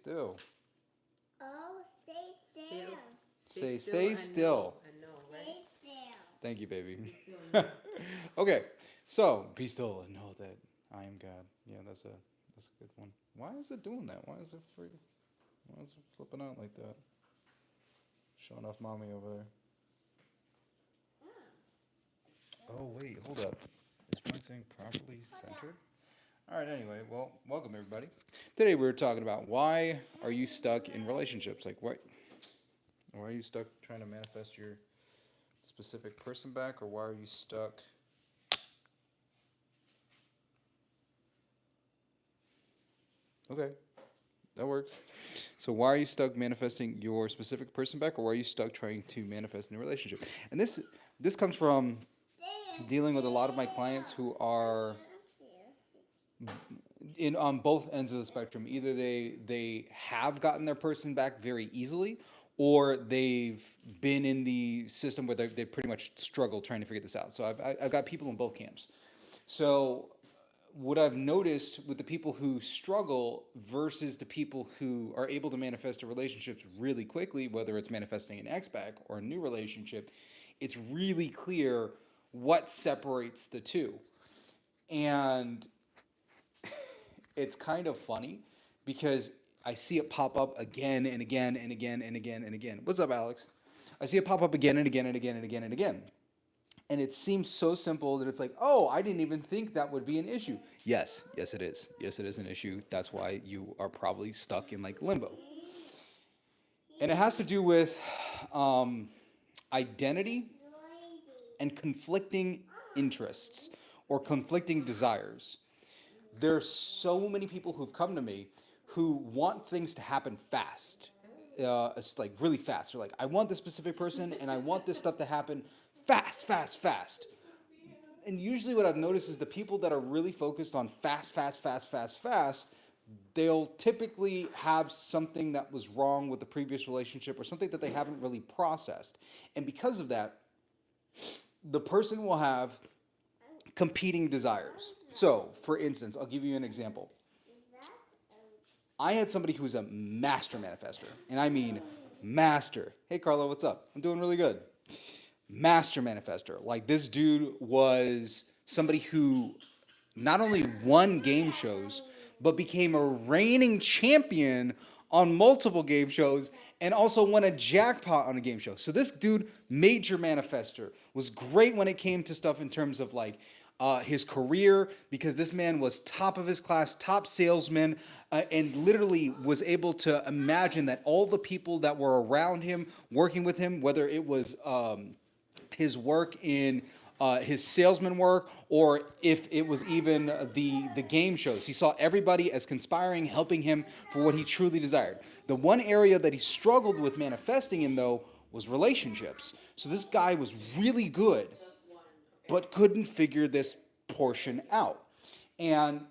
still. Oh, stay still. Stay still. I know, Stay right? still. Thank you, baby. Be still and know. Okay, so be still and know that I am God. Yeah, that's a good one. Why is it doing that? Why is it free? Why is it flipping out like that? Showing off mommy over there. Oh wait, hold up. Is my thing properly centered? All right. Anyway, well, welcome everybody. Today we're talking about why are you stuck in relationships? Like what? Why are you stuck trying to manifest your specific person back, or why are you stuck? Okay, that works. So why are you stuck manifesting your specific person back, or why are you stuck trying to manifest in a relationship? And this comes from dealing with a lot of my clients who are in on both ends of the spectrum. Either they have gotten their person back very easily, or they've been in the system where they pretty much struggled trying to figure this out. So I've got people in both camps. So what I've noticed with the people who struggle versus the people who are able to manifest a relationships really quickly, whether it's manifesting an ex back or a new relationship, it's really clear what separates the two. And it's kind of funny because I see it pop up again and again and again and again and again. What's up, Alex? I see it pop up again and again and again and again and again. And it seems so simple that it's like, oh, I didn't even think that would be an issue. Yes, it is. Yes, it is an issue. That's why you are probably stuck in like limbo. And it has to do with identity and conflicting interests or conflicting desires. There's so many people who've come to me who want things to happen fast. It's like really fast. They're like, I want this specific person and I want this stuff to happen fast, fast, fast. And usually what I've noticed is the people that are really focused on fast, fast, fast, fast, fast, they'll typically have something that was wrong with the previous relationship or something that they haven't really processed. And because of that, the person will have competing desires. So, for instance, I'll give you an example. I had somebody who's a master manifester, and I mean master. Hey, Carlo, what's up? I'm doing really good. Master manifester. Like, this dude was somebody who not only won game shows, but became a reigning champion on multiple game shows and also won a jackpot on a game show. So this dude, major manifester, was great when it came to stuff in terms of like his career, because this man was top of his class, top salesman, and literally was able to imagine that all the people that were around him, working with him, whether it was his work in his salesman work, or if it was even the game shows. He saw everybody as conspiring, helping him for what he truly desired. The one area that he struggled with manifesting in, though, was relationships. So this guy was really good, but couldn't figure this portion out. And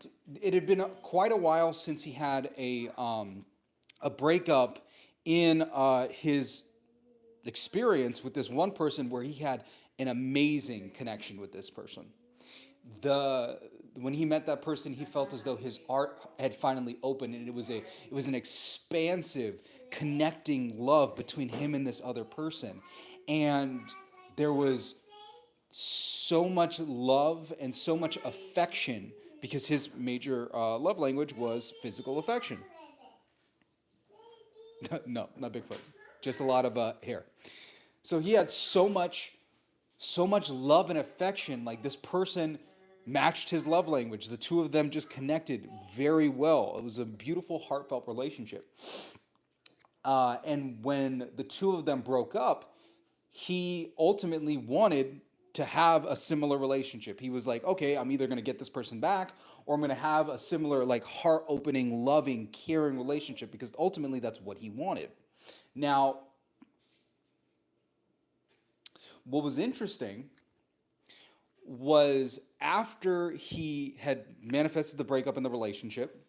it had been quite a while since he had a breakup in his experience with this one person where he had an amazing connection with this person. When he met that person, he felt as though his art had finally opened, and it was an expansive, connecting love between him and this other person, and there was so much love and so much affection because his major love language was physical affection. No, not Bigfoot, just a lot of hair. So he had so much love and affection. Like, this person matched his love language. The two of them just connected very well. It was a beautiful, heartfelt relationship. And when the two of them broke up, he ultimately wanted to have a similar relationship. He was like, okay, I'm either going to get this person back, or I'm going to have a similar, like, heart-opening, loving, caring relationship, because ultimately that's what he wanted. Now, what was interesting was after he had manifested the breakup in the relationship,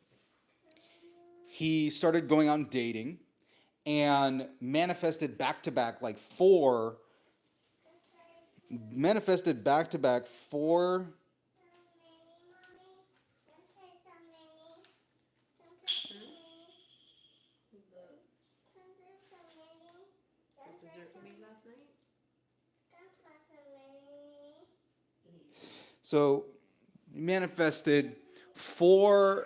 he started going out and dating and manifested back to back four. What dessert you made last night? So he manifested 4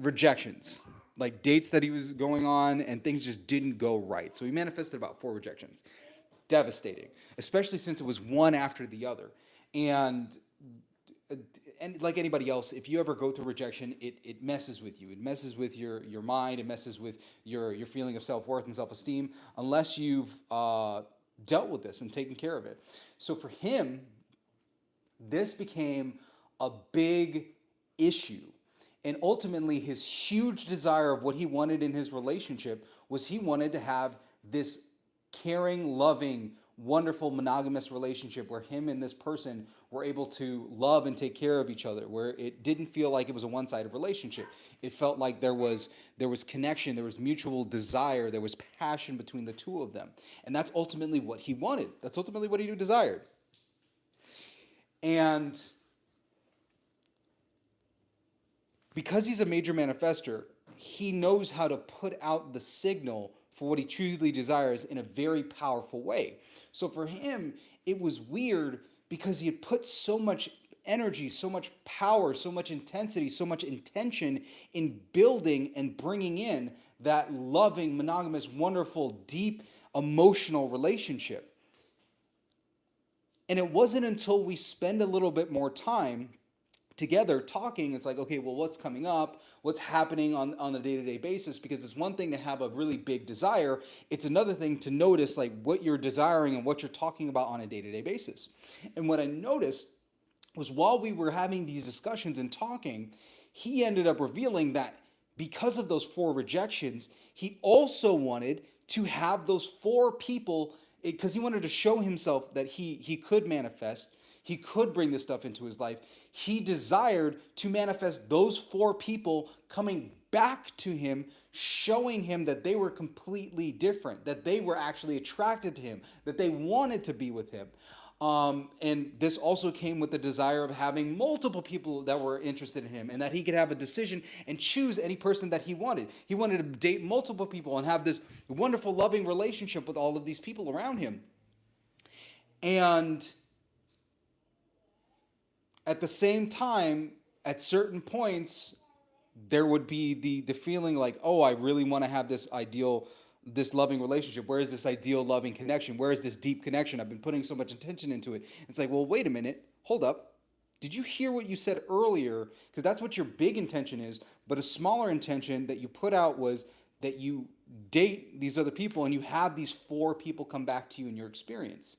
rejections, like dates that he was going on and things just didn't go right. So he manifested about 4 rejections. Devastating, especially since it was one after the other. And like anybody else, if you ever go through rejection, it messes with you. It messes with your mind. It messes with your feeling of self-worth and self-esteem unless you've dealt with this and taken care of it. So for him, this became a big issue. And ultimately, his huge desire of what he wanted in his relationship was he wanted to have this caring, loving, wonderful, monogamous relationship where him and this person were able to love and take care of each other, where it didn't feel like it was a one-sided relationship. It felt like there was connection, there was mutual desire, there was passion between the two of them. And that's ultimately what he wanted. That's ultimately what he desired. And because he's a major manifester, he knows how to put out the signal for what he truly desires in a very powerful way. So for him, it was weird because he had put so much energy, so much power, so much intensity, so much intention in building and bringing in that loving, monogamous, wonderful, deep, emotional relationship. And it wasn't until we spend a little bit more time together talking, it's like, okay, well, what's coming up? What's happening on a day-to-day basis? Because it's one thing to have a really big desire. It's another thing to notice like what you're desiring and what you're talking about on a day-to-day basis. And what I noticed was while we were having these discussions and talking, he ended up revealing that because of those 4 rejections, he also wanted to have those 4 people, because he wanted to show himself that he could manifest, he could bring this stuff into his life. He desired to manifest those 4 people coming back to him, showing him that they were completely different, that they were actually attracted to him, that they wanted to be with him. And this also came with the desire of having multiple people that were interested in him and that he could have a decision and choose any person that he wanted. He wanted to date multiple people and have this wonderful, loving relationship with all of these people around him. And at the same time, at certain points, there would be the feeling like, oh, I really want to have this ideal, this loving relationship. Where is this ideal loving connection? Where is this deep connection? I've been putting so much attention into it. It's like, well, wait a minute. Hold up. Did you hear what you said earlier? Because that's what your big intention is. But a smaller intention that you put out was that you date these other people and you have these 4 people come back to you in your experience.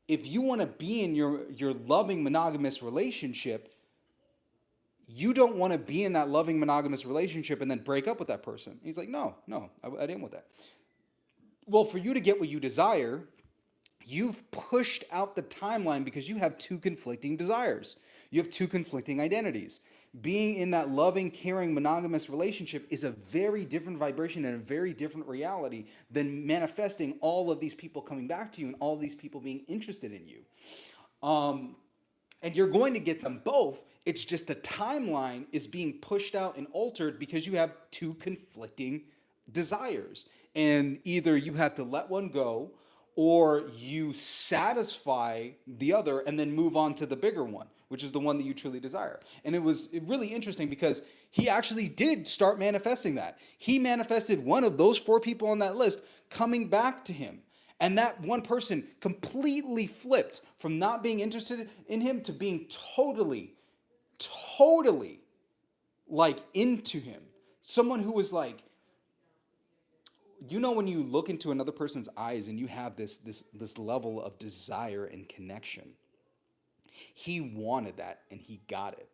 If you want to be in your loving monogamous relationship, you don't want to be in that loving monogamous relationship and then break up with that person. He's like, no, I didn't want that. Well, for you to get what you desire, you've pushed out the timeline because you have 2 conflicting desires. You have 2 conflicting identities. Being in that loving, caring, monogamous relationship is a very different vibration and a very different reality than manifesting all of these people coming back to you and all these people being interested in you. And you're going to get them both. It's just the timeline is being pushed out and altered because you have 2 conflicting desires. And either you have to let one go or you satisfy the other and then move on to the bigger one, which is the one that you truly desire. And it was really interesting because he actually did start manifesting that. He manifested one of those 4 people on that list coming back to him. And that one person completely flipped from not being interested in him to being totally like into him. Someone who was like, you know, when you look into another person's eyes and you have this level of desire and connection. He wanted that and he got it.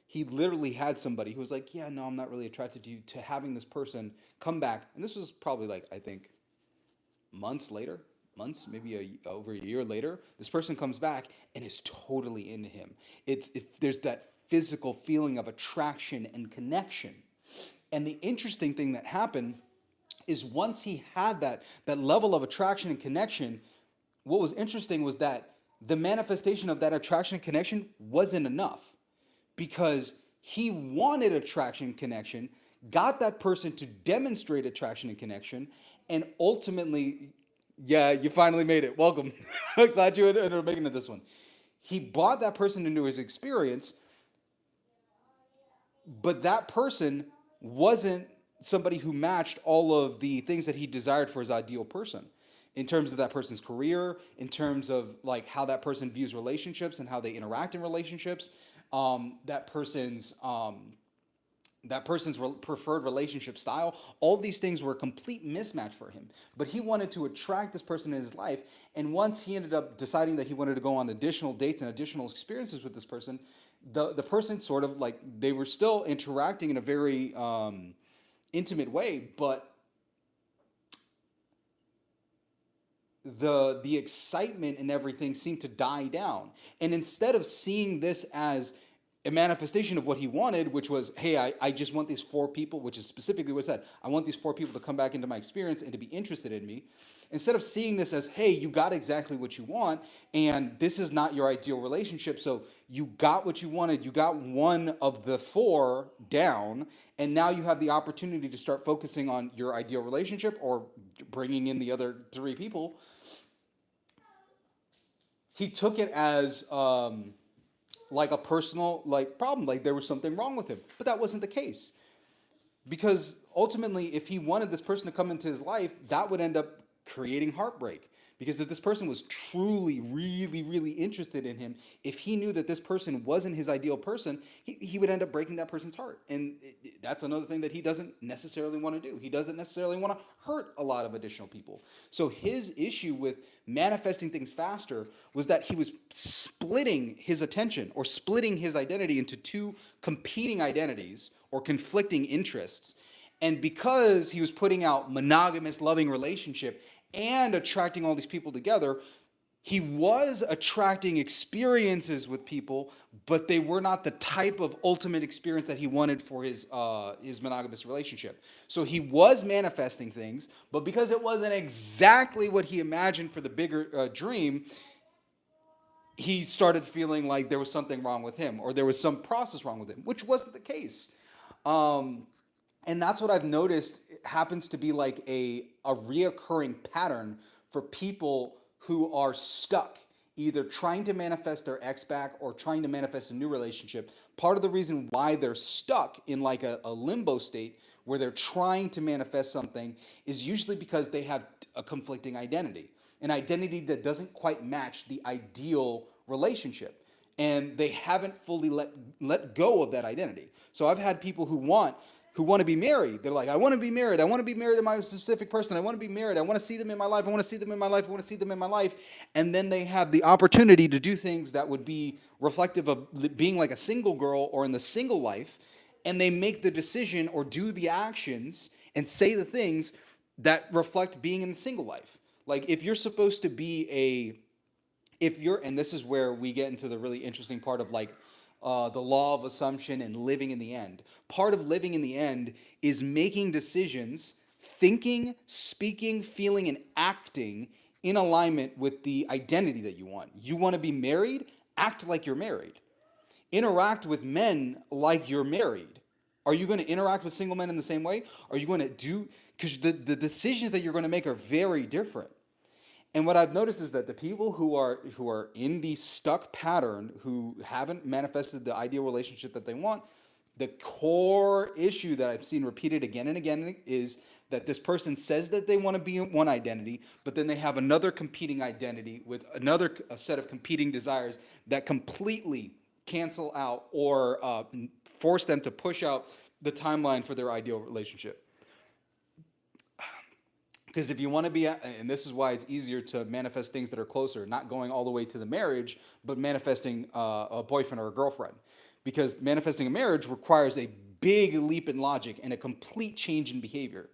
He literally had somebody who was like, yeah, no, I'm not really attracted to you, to having this person come back. And this was probably like, I think, months, maybe over a year later, this person comes back and is totally into him. There's that physical feeling of attraction and connection. And the interesting thing that happened is once he had that level of attraction and connection, what was interesting was that the manifestation of that attraction and connection wasn't enough because he wanted attraction and connection, got that person to demonstrate attraction and connection, And ultimately, yeah, you finally made it. Welcome. I'm glad you ended up making it this one. He brought that person into his experience, but that person wasn't somebody who matched all of the things that he desired for his ideal person in terms of that person's career, in terms of like how that person views relationships and how they interact in relationships, that person's preferred relationship style. All these things were a complete mismatch for him. But he wanted to attract this person in his life. And once he ended up deciding that he wanted to go on additional dates and additional experiences with this person, the person sort of like, they were still interacting in a very intimate way, but the excitement and everything seemed to die down. And instead of seeing this as a manifestation of what he wanted, which was, hey, I just want these four people, which is specifically what it said, I want these four people to come back into my experience and to be interested in me. Instead of seeing this as, hey, you got exactly what you want, and this is not your ideal relationship, so you got what you wanted, you got one of the four down, and now you have the opportunity to start focusing on your ideal relationship or bringing in the other three people. He took it as like a personal like problem, like there was something wrong with him, but that wasn't the case. Because ultimately, if he wanted this person to come into his life, that would end up creating heartbreak. Because if this person was truly, really, really interested in him, if he knew that this person wasn't his ideal person, he would end up breaking that person's heart. And that's another thing that he doesn't necessarily want to do. He doesn't necessarily want to hurt a lot of additional people. So his issue with manifesting things faster was that he was splitting his attention or splitting his identity into two competing identities or conflicting interests. And because he was putting out monogamous, loving relationship and attracting all these people together, he was attracting experiences with people, but they were not the type of ultimate experience that he wanted for his monogamous relationship. So he was manifesting things, but because it wasn't exactly what he imagined for the bigger dream, he started feeling like there was something wrong with him, or there was some process wrong with him, which wasn't the case. And that's what I've noticed happens to be like a reoccurring pattern for people who are stuck, either trying to manifest their ex back or trying to manifest a new relationship. Part of the reason why they're stuck in like a limbo state where they're trying to manifest something is usually because they have a conflicting identity, an identity that doesn't quite match the ideal relationship. And they haven't fully let go of that identity. So I've had people who want to be married. They're like, I want to be married. I want to be married to my specific person. I want to be married. I want to see them in my life. I want to see them in my life. I want to see them in my life. And then they have the opportunity to do things that would be reflective of being like a single girl or in the single life. And they make the decision or do the actions and say the things that reflect being in the single life. Like if you're supposed to be and this is where we get into the really interesting part of like the law of assumption and living in the end. Part of living in the end is making decisions, thinking, speaking, feeling, and acting in alignment with the identity that you want. You want to be married? Act like you're married. Interact with men like you're married. Are you going to interact with single men in the same way? Are you going to do, because the decisions that you're going to make are very different. And what I've noticed is that the people who are in the stuck pattern, who haven't manifested the ideal relationship that they want, the core issue that I've seen repeated again and again is that this person says that they want to be in one identity, but then they have another competing identity with another set of competing desires that completely cancel out or force them to push out the timeline for their ideal relationship. Because if you want to be, and this is why it's easier to manifest things that are closer, not going all the way to the marriage, but manifesting a boyfriend or a girlfriend. Because manifesting a marriage requires a big leap in logic and a complete change in behavior.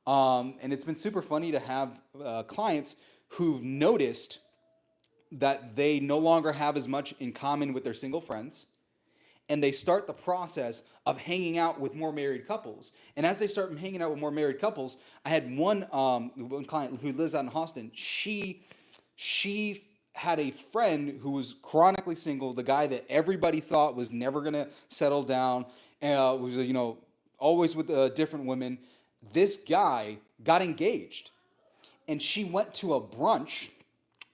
And it's been super funny to have clients who've noticed that they no longer have as much in common with their single friends. And they start the process of hanging out with more married couples. And as they start hanging out with more married couples, I had one client who lives out in Austin. She had a friend who was chronically single, the guy that everybody thought was never going to settle down, was always with different women. this guy got engaged, and she went to a brunch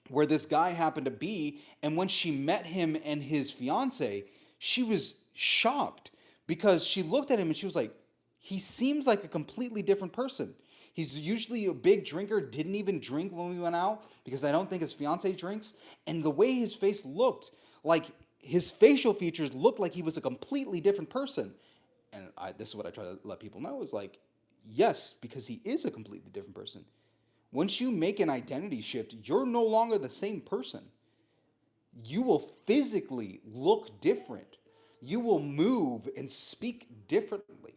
where this guy happened to be, and when she met him and his fiance, she was shocked because she looked at him and she was like, he seems like a completely different person. He's usually a big drinker, didn't even drink when we went out because I don't think his fiance drinks. And the way his face looked, like his facial features looked like he was a completely different person. And this is what I try to let people know is like, yes, because he is a completely different person. Once you make an identity shift, you're no longer the same person. You will physically look different. You will move and speak differently.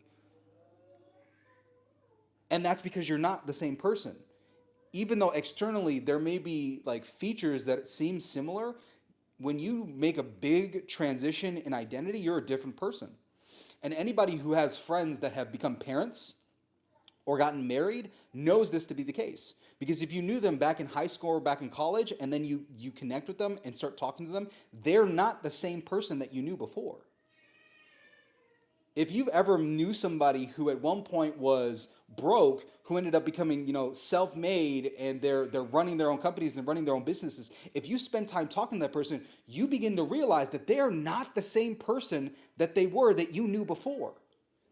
And that's because you're not the same person. Even though externally there may be like features that seem similar, when you make a big transition in identity, you're a different person. And anybody who has friends that have become parents or gotten married knows this to be the case. Because if you knew them back in high school or back in college and then you connect with them and start talking to them, they're not the same person that you knew before. If you've ever knew somebody who at one point was broke, who ended up becoming, self-made, and they're running their own companies and running their own businesses, if you spend time talking to that person, you begin to realize that they are not the same person that they were that you knew before.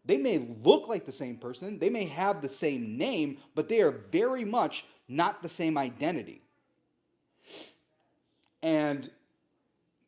They may look like the same person, they may have the same name, but they are very much not the same identity. And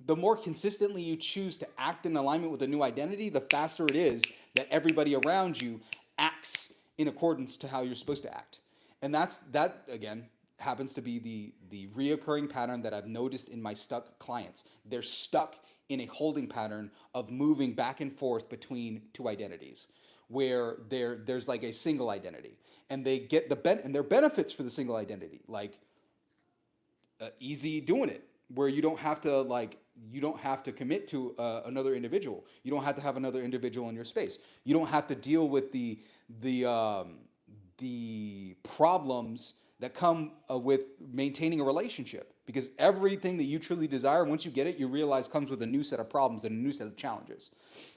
the more consistently you choose to act in alignment with a new identity, the faster it is that everybody around you acts in accordance to how you're supposed to act. And that again happens to be the reoccurring pattern that I've noticed in my stuck clients. They're stuck in a holding pattern of moving back and forth between two identities, where there's like a single identity, and they get and their benefits for the single identity, like easy doing it, where you don't have to commit to another individual. You don't have to have another individual in your space. You don't have to deal with the problems that come with maintaining a relationship, because everything that you truly desire, once you get it, you realize comes with a new set of problems and a new set of challenges.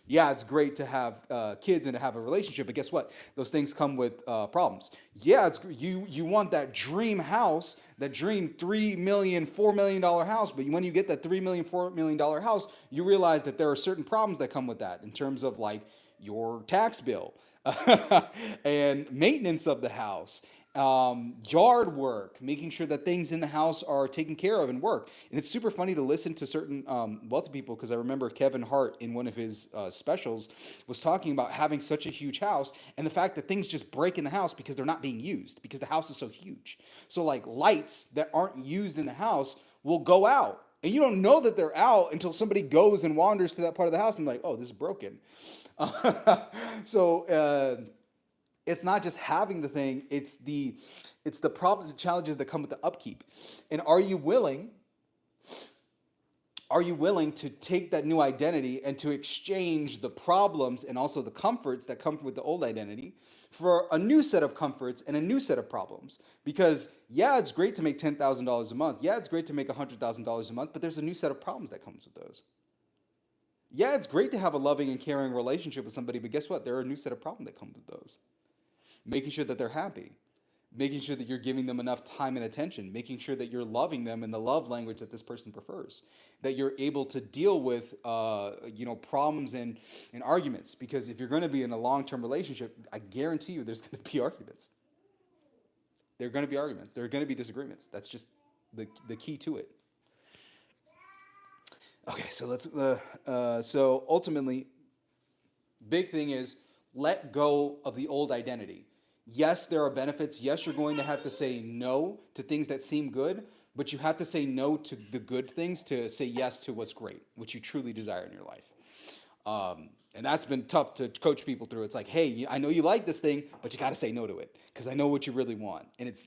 Yeah, it's great to have kids and to have a relationship, but guess what? Those things come with problems. Yeah, you want that dream house, that dream $3 million, $4 million house, but when you get that $3 million, $4 million house, you realize that there are certain problems that come with that in terms of like your tax bill and maintenance of the house, yard work, making sure that things in the house are taken care of and work. And it's super funny to listen to certain wealthy people, because I remember Kevin Hart in one of his specials was talking about having such a huge house and the fact that things just break in the house because they're not being used, because the house is so huge. So like lights that aren't used in the house will go out, and you don't know that they're out until somebody goes and wanders to that part of the house and like, oh, this is broken. So it's not just having the thing, it's the problems and challenges that come with the upkeep. And are you willing to take that new identity and to exchange the problems and also the comforts that come with the old identity for a new set of comforts and a new set of problems? Because yeah, it's great to make $10,000 a month. Yeah, it's great to make $100,000 a month, but there's a new set of problems that comes with those. Yeah, it's great to have a loving and caring relationship with somebody, but guess what? There are a new set of problems that come with those. Making sure that they're happy, making sure that you're giving them enough time and attention, making sure that you're loving them in the love language that this person prefers, that you're able to deal with problems and arguments. Because if you're going to be in a long-term relationship, I guarantee you there's going to be arguments. There are going to be arguments. There are going to be disagreements. That's just the key to it. Okay, so let's. So ultimately, big thing is let go of the old identity. Yes, there are benefits. Yes, you're going to have to say no to things that seem good, but you have to say no to the good things to say yes to what's great, what you truly desire in your life. And that's been tough to coach people through. It's like, hey, I know you like this thing, but you got to say no to it because I know what you really want. And it's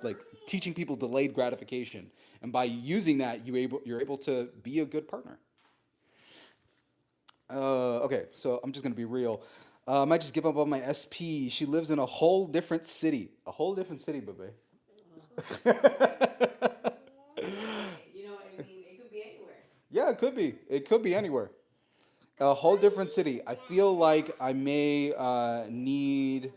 like teaching people delayed gratification. And by using that, you're able to be a good partner. Okay, so I'm just going to be real. I might just give up on my SP. She lives in a whole different city. A whole different city, baby. It could be anywhere. Yeah, it could be. It could be anywhere. A whole different city. I feel like I may need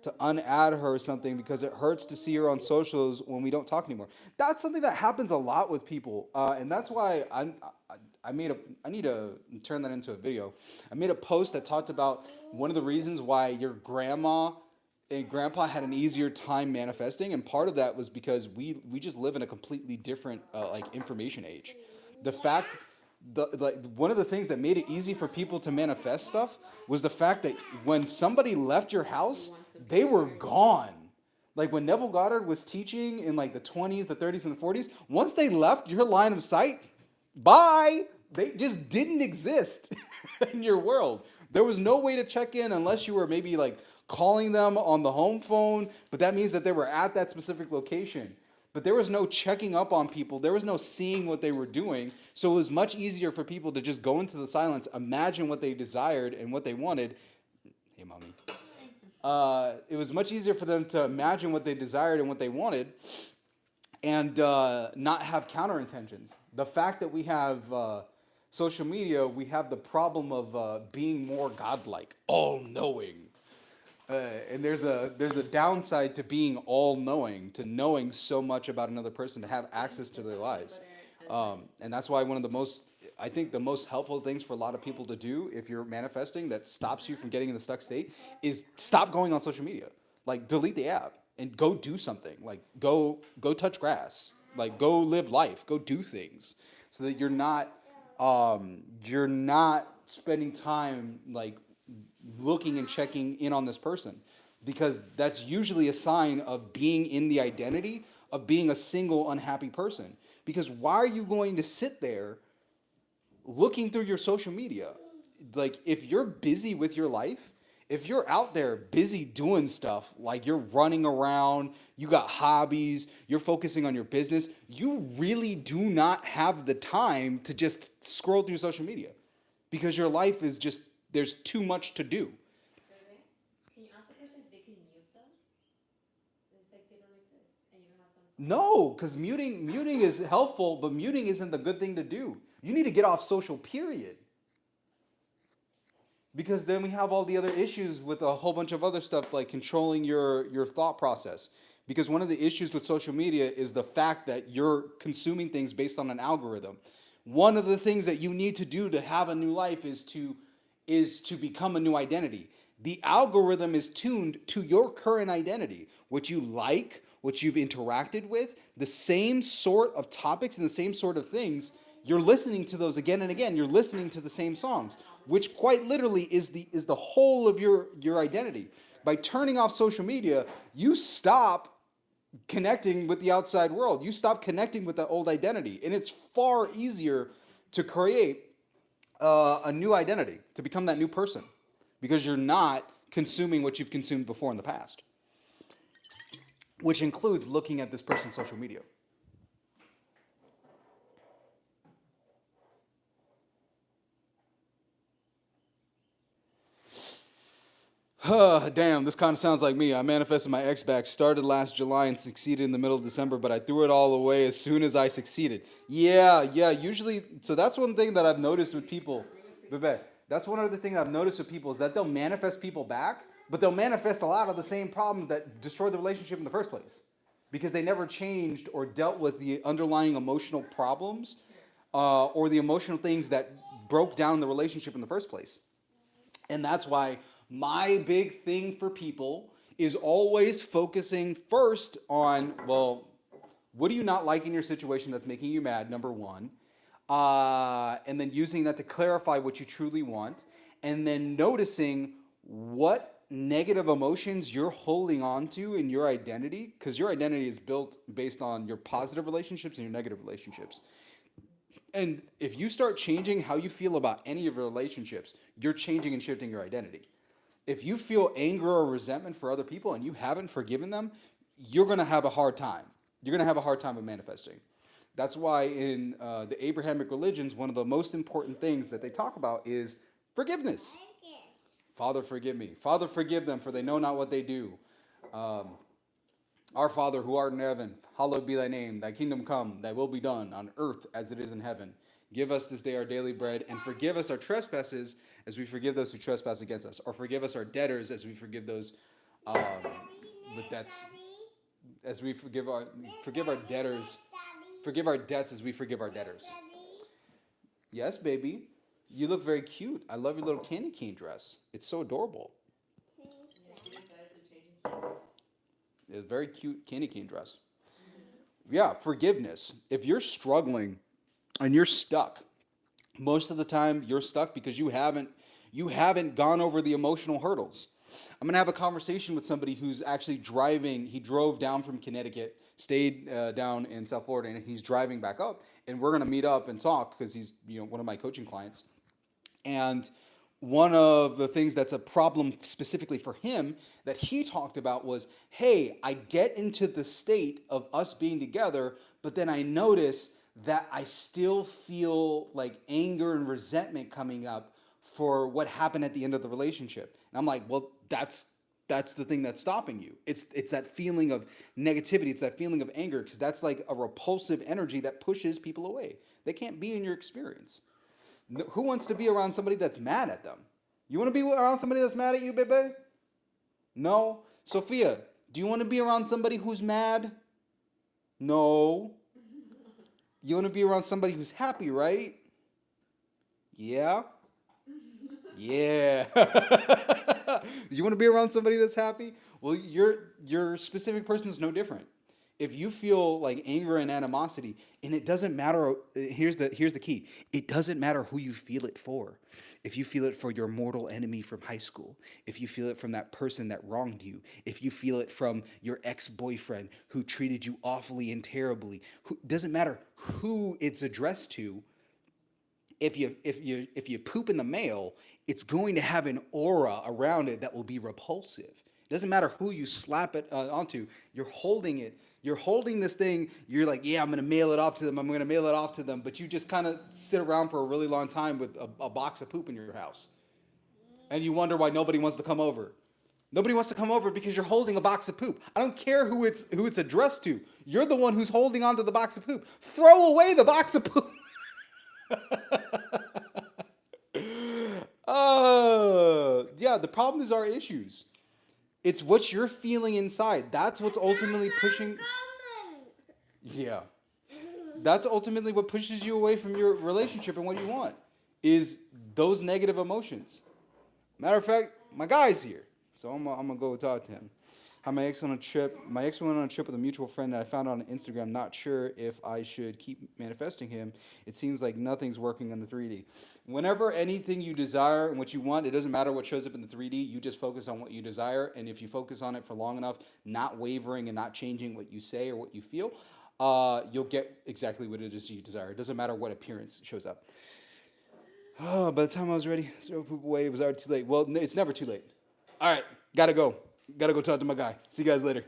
to unadd her or something because it hurts to see her on socials when we don't talk anymore. That's something that happens a lot with people, and that's why I need to turn that into a video. I made a post that talked about one of the reasons why your grandma and grandpa had an easier time manifesting, and part of that was because we just live in a completely different like information age. The fact the like one of the things that made it easy for people to manifest stuff was the fact that when somebody left your house, they were gone. Like when Neville Goddard was teaching in like the 20s, the 30s, and the 40s, once they left your line of sight, bye. They just didn't exist in your world. There was no way to check in unless you were maybe like calling them on the home phone, but that means that they were at that specific location. But there was no checking up on people. There was no seeing what they were doing. So it was much easier for people to just go into the silence, imagine what they desired and what they wanted. Hey, mommy. It was much easier for them to imagine what they desired and what they wanted and not have counter intentions. The fact that we have social media, we have the problem of being more godlike, all-knowing. And there's a downside to being all-knowing, to knowing so much about another person, to have access to their lives. And that's why one of the most, I think the most helpful things for a lot of people to do if you're manifesting that stops you from getting in the stuck state is stop going on social media. Like delete the app and go do something. Like go touch grass. Like go live life. Go do things so that you're not spending time like looking and checking in on this person, because that's usually a sign of being in the identity of being a single unhappy person. Because why are you going to sit there looking through your social media? Like if you're busy with your life, if you're out there busy doing stuff, like you're running around, you got hobbies, you're focusing on your business, you really do not have the time to just scroll through social media, because your life is just, there's too much to do. Can you ask the person if they can mute them? It's like they don't exist and you don't have time. No, because muting is helpful, but muting isn't the good thing to do. You need to get off social, period. Because then we have all the other issues with a whole bunch of other stuff like controlling your thought process. Because one of the issues with social media is the fact that you're consuming things based on an algorithm. One of the things that you need to do to have a new life is to become a new identity. The algorithm is tuned to your current identity, what you like, what you've interacted with, the same sort of topics and the same sort of things. You're listening to those again and again. You're listening to the same songs, which quite literally is the whole of your identity. By turning off social media, you stop connecting with the outside world. You stop connecting with the old identity. And it's far easier to create a new identity, to become that new person, because you're not consuming what you've consumed before in the past, which includes looking at this person's social media. Damn, this kind of sounds like me. I manifested my ex back, started last July and succeeded in the middle of December, but I threw it all away as soon as I succeeded. Yeah, usually, so that's one thing that I've noticed with people. Bebe, that's one other thing I've noticed with people is that they'll manifest people back, but they'll manifest a lot of the same problems that destroyed the relationship in the first place, because they never changed or dealt with the underlying emotional problems or the emotional things that broke down the relationship in the first place. And that's why my big thing for people is always focusing first on, well, what do you not like in your situation that's making you mad, number one, and then using that to clarify what you truly want, and then noticing what negative emotions you're holding on to in your identity, because your identity is built based on your positive relationships and your negative relationships. And if you start changing how you feel about any of your relationships, you're changing and shifting your identity. If you feel anger or resentment for other people and you haven't forgiven them, you're going to have a hard time. You're going to have a hard time of manifesting. That's why in the Abrahamic religions, one of the most important things that they talk about is forgiveness. Father, forgive me. Father, forgive them, for they know not what they do. Our Father, who art in heaven, hallowed be thy name. Thy kingdom come, thy will be done on earth as it is in heaven. Give us this day our daily bread, and forgive us our trespasses as we forgive those who trespass against us. Or forgive us our debtors as we forgive those But that's as we forgive our debtors, forgive our debts as we forgive our debtors. Yes, baby. You look very cute. I love your little candy cane dress. It's so adorable. Yeah, she decided to change into It's a very cute candy cane dress. Yeah, forgiveness. If you're struggling and you're stuck, most of the time you're stuck because you haven't gone over the emotional hurdles. I'm gonna have a conversation with somebody who's actually driving. He drove down from Connecticut, stayed down in South Florida, and he's driving back up. And we're gonna meet up and talk because he's one of my coaching clients. And one of the things that's a problem specifically for him that he talked about was, hey, I get into the state of us being together, but then I notice that I still feel like anger and resentment coming up for what happened at the end of the relationship. And I'm like, well, that's the thing that's stopping you. It's that feeling of negativity. It's that feeling of anger because that's like a repulsive energy that pushes people away. They can't be in your experience. Who wants to be around somebody that's mad at them? You want to be around somebody that's mad at you, baby? No. Sophia, do you want to be around somebody who's mad? No. You want to be around somebody who's happy, right? Yeah. Yeah. You want to be around somebody that's happy? Well, your specific person is no different. If you feel like anger and animosity, and it doesn't matter, here's the key. It doesn't matter who you feel it for. If you feel it for your mortal enemy from high school, if you feel it from that person that wronged you, if you feel it from your ex-boyfriend who treated you awfully and terribly, doesn't matter who it's addressed to. If you poop in the mail, it's going to have an aura around it that will be repulsive. It doesn't matter who you slap it onto. You're holding it. You're holding this thing. You're like, yeah, I'm going to mail it off to them. I'm going to mail it off to them. But you just kind of sit around for a really long time with a box of poop in your house. And you wonder why nobody wants to come over. Nobody wants to come over because you're holding a box of poop. I don't care who it's addressed to. You're the one who's holding onto the box of poop. Throw away the box of poop. Yeah, the problem is our issues. It's what you're feeling inside. That's what's ultimately pushing. Yeah. That's ultimately what pushes you away from your relationship and what you want is those negative emotions. Matter of fact, my guy's here. So I'm gonna go talk to him. Hi, my ex went on a trip. My ex went on a trip with a mutual friend that I found on Instagram. Not sure if I should keep manifesting him. It seems like nothing's working on the 3D. Whenever anything you desire and what you want, it doesn't matter what shows up in the 3D. You just focus on what you desire. And if you focus on it for long enough, not wavering and not changing what you say or what you feel, you'll get exactly what it is you desire. It doesn't matter what appearance shows up. Oh, by the time I was ready, throw poop away. It was already too late. Well, it's never too late. All right, gotta go. Gotta go talk to my guy. See you guys later.